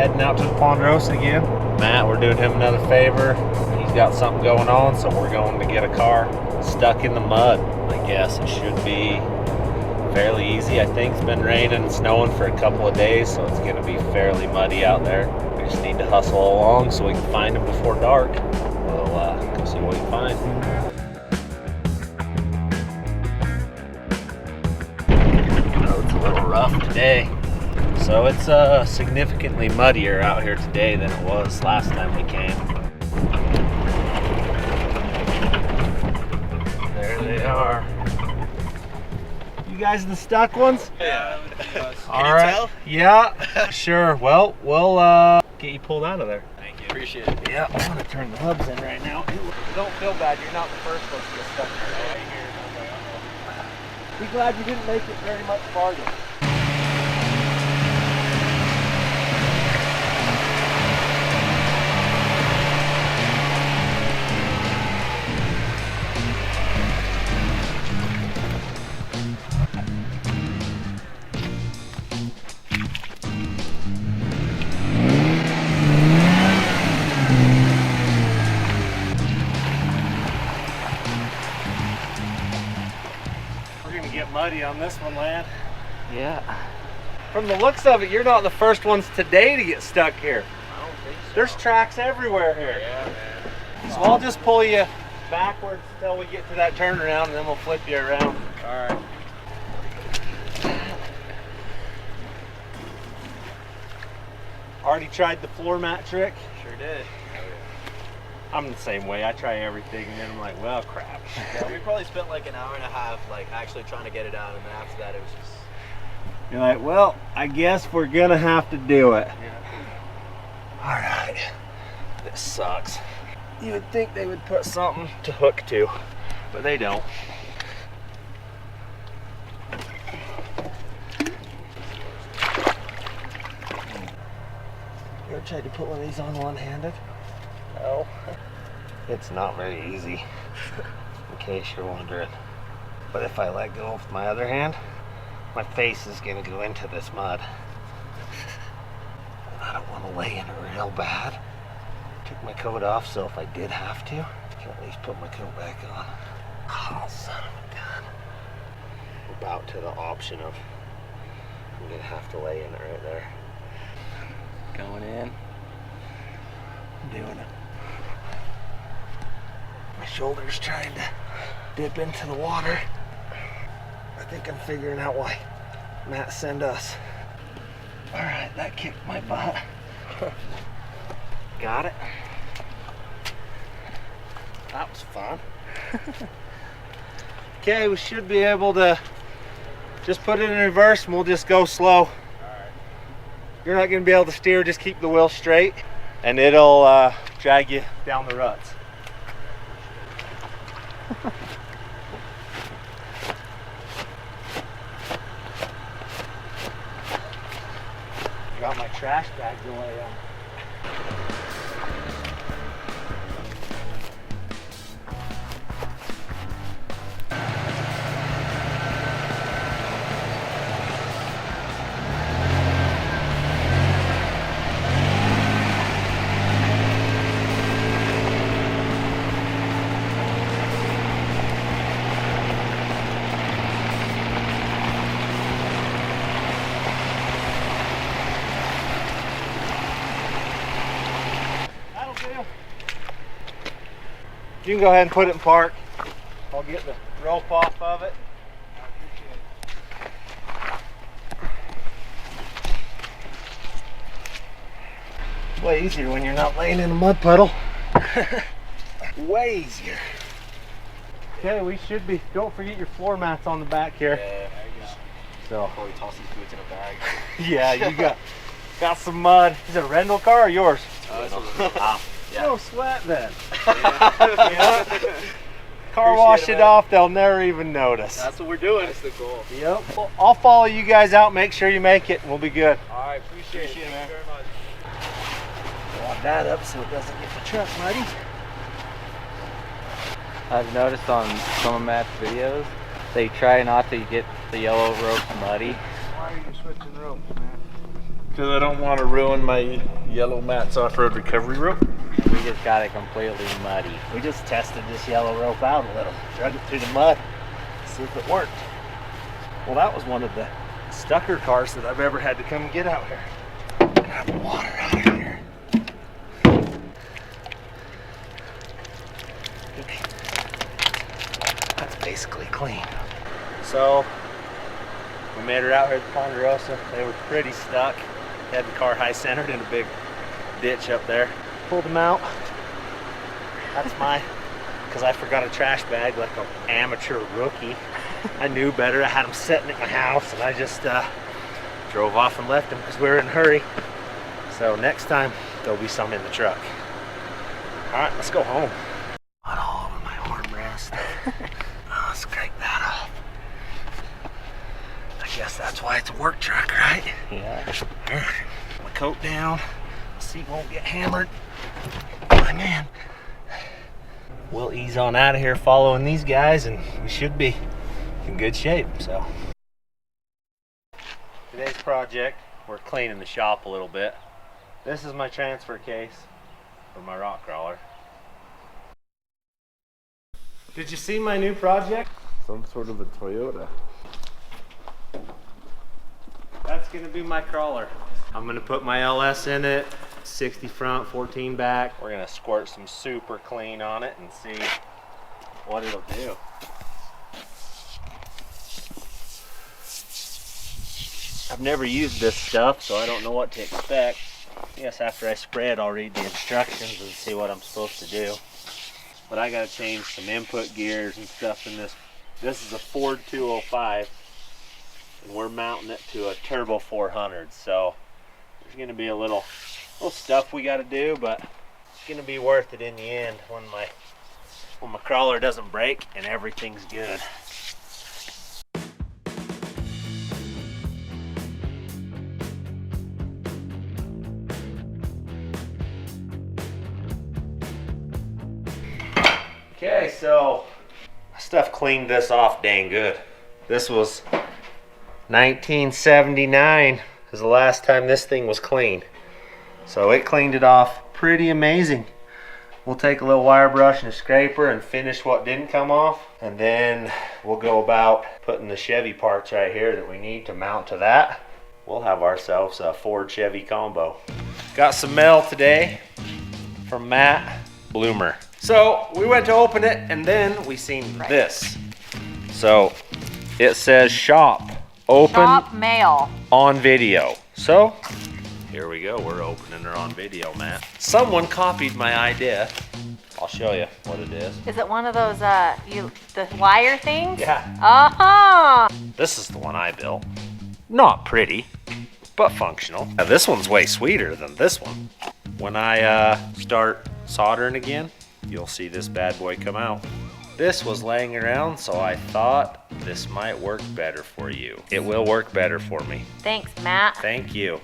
heading out to the Ponderosa again. Matt, we're doing him another favor. He's got something going on, so we're going to get a car stuck in the mud. I guess it should be fairly easy. I think it's been raining and snowing for a couple of days, so it's going to be fairly muddy out there. We just need to hustle along so we can find him before dark. We'll go see what we can find. Road's a little rough today. So it's significantly muddier out here today than it was last time we came. There they are. You guys the stuck ones? Yeah. All right. Tell? Yeah, sure. Well, we'll get you pulled out of there. Thank you. Appreciate it. Yeah, I'm gonna turn the hubs in right now. Don't feel bad. You're not the first one to get stuck right here. Be glad you didn't make it very much farther. Get muddy on this one, lad. Yeah. From the looks of it, you're not the first ones today to get stuck here. I don't think so. There's tracks everywhere here. Yeah, man. So I'll just pull you backwards until we get to that turnaround, and then we'll flip you around. All right. Already tried the floor mat trick? Sure did. I'm the same way. I try everything, and then I'm like, well, crap. Yeah, we probably spent like an hour and a half, like actually trying to get it out, and then after that, it was just. You're like, well, I guess we're gonna have to do it. Yeah. All right. This sucks. You would think they would put something to hook to, but they don't. You ever tried to put one of these on one-handed? No. It's not very easy, in case you're wondering. But if I let go with my other hand, my face is gonna go into this mud. And I don't want to lay in it real bad. Took my coat off, so if I did have to, I can at least put my coat back on. Oh, son of a gun. We're about to the option of I'm gonna have to lay in it right there. Going in. I'm doing it. My shoulder's trying to dip into the water. I think I'm figuring out why Matt sent us. All right, that kicked my butt. Got it. That was fun. Okay, we should be able to just put it in reverse and we'll just go slow. All right. You're not gonna be able to steer, just keep the wheel straight and it'll drag you down the ruts. Got my trash bag to lay on. You can go ahead and put it in park. I'll get the rope off of it. It's way easier when you're not laying in a mud puddle. Way easier. Okay, we should be. Don't forget your floor mats on the back here. Yeah, there you go. So. Before we toss these boots in a bag. Yeah, you got some mud. Is it a rental car or yours? Yeah. No sweat then. Yeah. Car wash it off, they'll never even notice. That's what we're doing. That's the goal. Yep. Well, I'll follow you guys out, make sure you make it, and we'll be good. All right, appreciate it, man. Thank you very much. Lock that up so it doesn't get the truck muddy. I've noticed on some of Matt's videos, they try not to get the yellow ropes muddy. Why are you switching ropes, man? because I don't want to ruin my yellow Matt's off-road recovery rope. We just got it completely muddy. We just tested this yellow rope out a little, drug it through the mud, see if it worked. Well, that was one of the stucker cars that I've ever had to come get out here. Have the water out of here. That's basically clean. So we made her out here at the Ponderosa. They were pretty stuck. Had the car high centered in a big ditch up there. Pulled them out. That's because I forgot a trash bag like an amateur rookie. I knew better. I had them sitting at my house and I just drove off and left them because we were in a hurry. So next time there'll be some in the truck. All right, let's go home. Put all over my armrest. Oh, scrape that off. I guess that's why it's a work truck, right? Yeah. My coat down. Seat won't get hammered. I'm in. We'll ease on out of here following these guys and we should be in good shape. So today's project, we're cleaning the shop a little bit. This is my transfer case for my rock crawler. Did you see my new project? Some sort of a Toyota. That's gonna be my crawler. I'm gonna put my LS in it, 60 front, 14 back. We're gonna squirt some super clean on it and see what it'll do. I've never used this stuff, so I don't know what to expect. I guess after I spray it, I'll read the instructions and see what I'm supposed to do. But I gotta change some input gears and stuff in this. This is a Ford 205, and we're mounting it to a Turbo 400. So there's gonna be a little stuff we gotta do, but it's gonna be worth it in the end when my crawler doesn't break and everything's good. Okay, so stuff cleaned this off dang good. This was 1979 is the last time this thing was cleaned. So it cleaned it off pretty amazing. We'll take a little wire brush and a scraper and finish what didn't come off. And then we'll go about putting the Chevy parts right here that we need to mount to that. We'll have ourselves a Ford Chevy combo. Got some mail today from Matt Bloomer. So we went to open it and then we seen this. So it says shop open Shop mail on video. So here we go, we're opening her on video, Matt. Someone copied my idea. I'll show you what it is. Is it one of those the wire things? Yeah. Uh-huh. This is the one I built. Not pretty, but functional. Now this one's way sweeter than this one. When I start soldering again, you'll see this bad boy come out. This was laying around, so I thought this might work better for you. It will work better for me. Thanks, Matt. Thank you.